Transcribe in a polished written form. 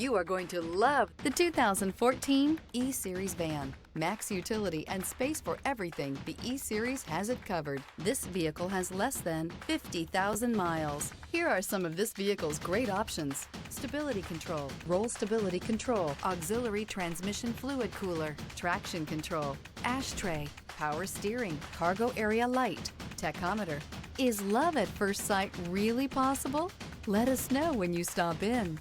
You are going to love the 2014 E-Series van. Max utility and space for everything, the E-Series has it covered. This vehicle has less than 50,000 miles. Here are some of this vehicle's great options: stability control, roll stability control, auxiliary transmission fluid cooler, traction control, ashtray, power steering, cargo area light, tachometer. Is love at first sight really possible? Let us know when you stop in.